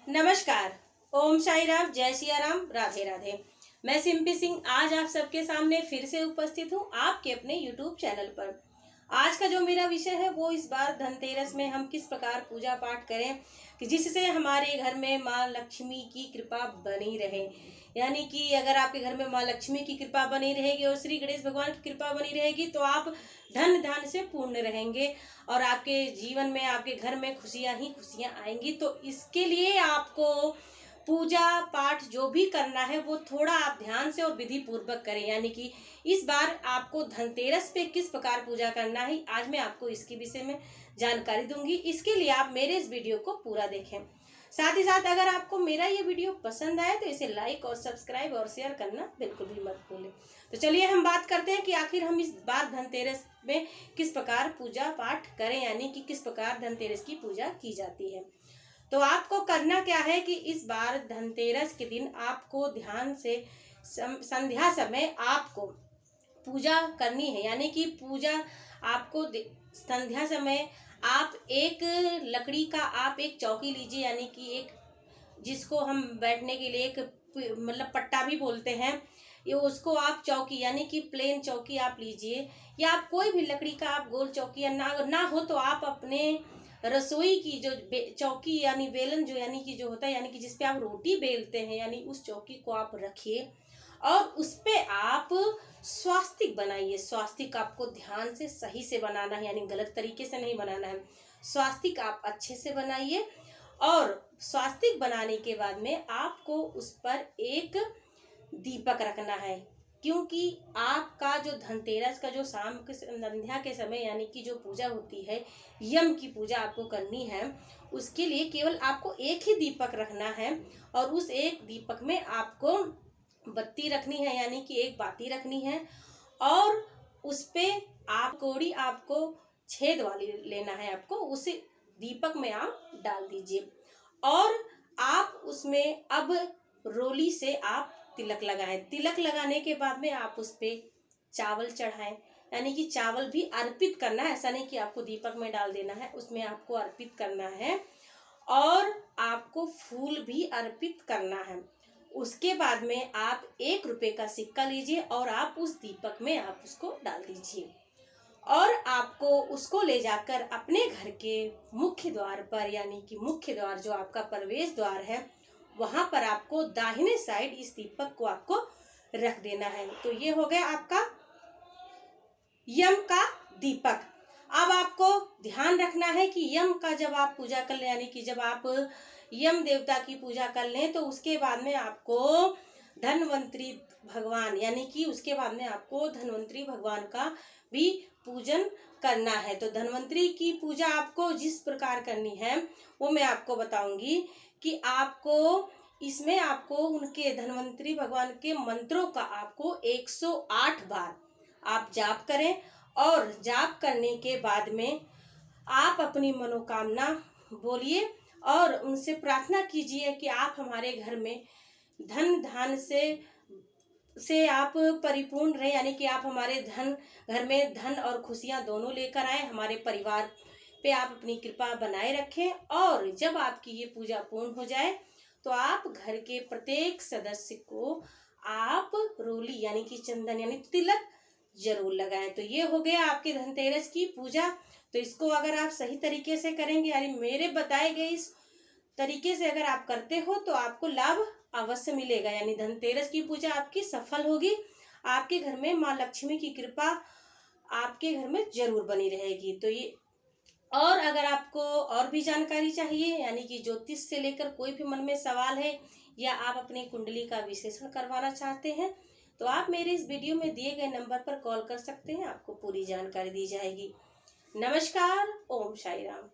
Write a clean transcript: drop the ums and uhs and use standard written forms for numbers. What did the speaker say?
नमस्कार। ओम साई राम, जय सिया राम, राधे राधे। मैं सिंपी सिंह आज आप सबके सामने फिर से उपस्थित हूँ आपके अपने यूट्यूब चैनल पर। आज का जो मेरा विषय है वो इस बार धनतेरस में हम किस प्रकार पूजा पाठ करें कि जिससे हमारे घर में माँ लक्ष्मी की कृपा बनी रहे। यानी कि अगर आपके घर में माँ लक्ष्मी की कृपा बनी रहेगी और श्री गणेश भगवान की कृपा बनी रहेगी तो आप धन धान से पूर्ण रहेंगे और आपके जीवन में आपके घर में खुशियां ही खुशियां आएंगी। तो इसके लिए आपको पूजा पाठ जो भी करना है वो थोड़ा आप ध्यान से और विधि पूर्वक करें। यानी कि इस बार आपको धनतेरस पे किस प्रकार पूजा करना है आज मैं आपको इसके विषय में जानकारी दूंगी। इसके लिए आप मेरे इस वीडियो को पूरा देखें। साथ ही साथ अगर आपको मेरा ये वीडियो पसंद आए तो इसे लाइक और सब्सक्राइब और शेयर करना बिल्कुल भी मत भूलें। तो चलिए हम बात करते हैं कि आखिर हम इस बार धनतेरस में किस प्रकार पूजा पाठ करें, यानी कि किस प्रकार धनतेरस की पूजा की जाती है। तो आपको करना क्या है कि इस बार धनतेरस के दिन आपको ध्यान से संध्या समय आपको पूजा करनी है। यानी कि पूजा आपको संध्या समय आप एक लकड़ी का आप एक चौकी लीजिए, यानी कि एक जिसको हम बैठने के लिए एक मतलब पट्टा भी बोलते हैं, ये उसको आप चौकी यानी कि प्लेन चौकी आप लीजिए, या आप कोई भी लकड़ी का आप गोल चौकी या ना हो तो आप अपने रसोई की जो चौकी यानी बेलन जो यानी कि जो होता है यानी कि जिसपे आप रोटी बेलते हैं, यानी उस चौकी को आप रखिए और उस पे आप स्वास्तिक बनाइए। स्वास्तिक आपको ध्यान से सही से बनाना है, यानी गलत तरीके से नहीं बनाना है। स्वास्तिक आप अच्छे से बनाइए और स्वास्तिक बनाने के बाद में आपको उस पर एक दीपक रखना है, क्योंकि आपका जो धनतेरस का जो शाम के संध्या के समय यानी कि जो पूजा होती है, यम की पूजा आपको करनी है, उसके लिए केवल आपको एक ही दीपक रखना है और उस एक दीपक में आपको बत्ती रखनी है, यानी कि एक बाती रखनी है और उस पे आप कोड़ी आपको छेद वाली लेना है, आपको उस दीपक में आप डाल दीजिए और आप उसमें अब रोली से आप तिलक लगाएं। तिलक लगाने के बाद में आप उस पे चावल चढ़ाएं, यानी कि चावल भी अर्पित करना है, ऐसा नहीं कि आपको दीपक में डाल देना है, उसमें आपको अर्पित करना है और आपको फूल भी अर्पित करना है। उसके बाद में आप 1 रुपये का सिक्का लीजिए और आप उस दीपक में आप उसको डाल दीजिए और आपको उसको ले जाकर अपने घर के मुख्य द्वार पर, यानी कि मुख्य द्वार जो आपका प्रवेश द्वार है वहां पर आपको दाहिने साइड इस दीपक को आपको रख देना है। तो ये हो गया आपका यम का दीपक। अब आपको ध्यान रखना है कि यम का जब आप पूजा कर लें, यानी कि जब आप यम देवता की पूजा कर लें तो उसके बाद में आपको धन्वंतरी भगवान यानी कि उसके बाद में आपको धन्वंतरी भगवान का भी पूजन करना है। तो धन्वंतरी की पूजा आपको जिस प्रकार करनी है वो मैं आपको बताऊंगी कि आपको इसमें आपको उनके धन्वंतरी भगवान के मंत्रों का आपको 108 बार आप जाप करें और जाप करने के बाद में आप अपनी मनोकामना बोलिए और उनसे प्रार्थना कीजिए कि आप हमारे घर में धन धान से आप परिपूर्ण रहे, यानी कि आप हमारे घर में धन और खुशियां दोनों लेकर आए, हमारे परिवार पे आप अपनी कृपा बनाए रखें। और जब आपकी ये पूजा पूर्ण हो जाए तो आप घर के प्रत्येक सदस्य को आप रोली यानी कि चंदन यानी तिलक जरूर लगाएं। तो ये हो गया आपके धनतेरस की पूजा। तो इसको अगर आप सही तरीके से करेंगे, यानी मेरे बताए गए इस तरीके से अगर आप करते हो तो आपको लाभ अवश्य मिलेगा, यानी धनतेरस की पूजा आपकी सफल होगी। आपके घर में माँ लक्ष्मी की कृपा आपके घर में जरूर बनी रहेगी। तो ये और अगर आपको और भी जानकारी चाहिए, यानी कि ज्योतिष से लेकर कोई भी मन में सवाल है या आप अपनी कुंडली का विश्लेषण करवाना चाहते हैं तो आप मेरे इस वीडियो में दिए गए नंबर पर कॉल कर सकते हैं, आपको पूरी जानकारी दी जाएगी। नमस्कार। ओम साई राम।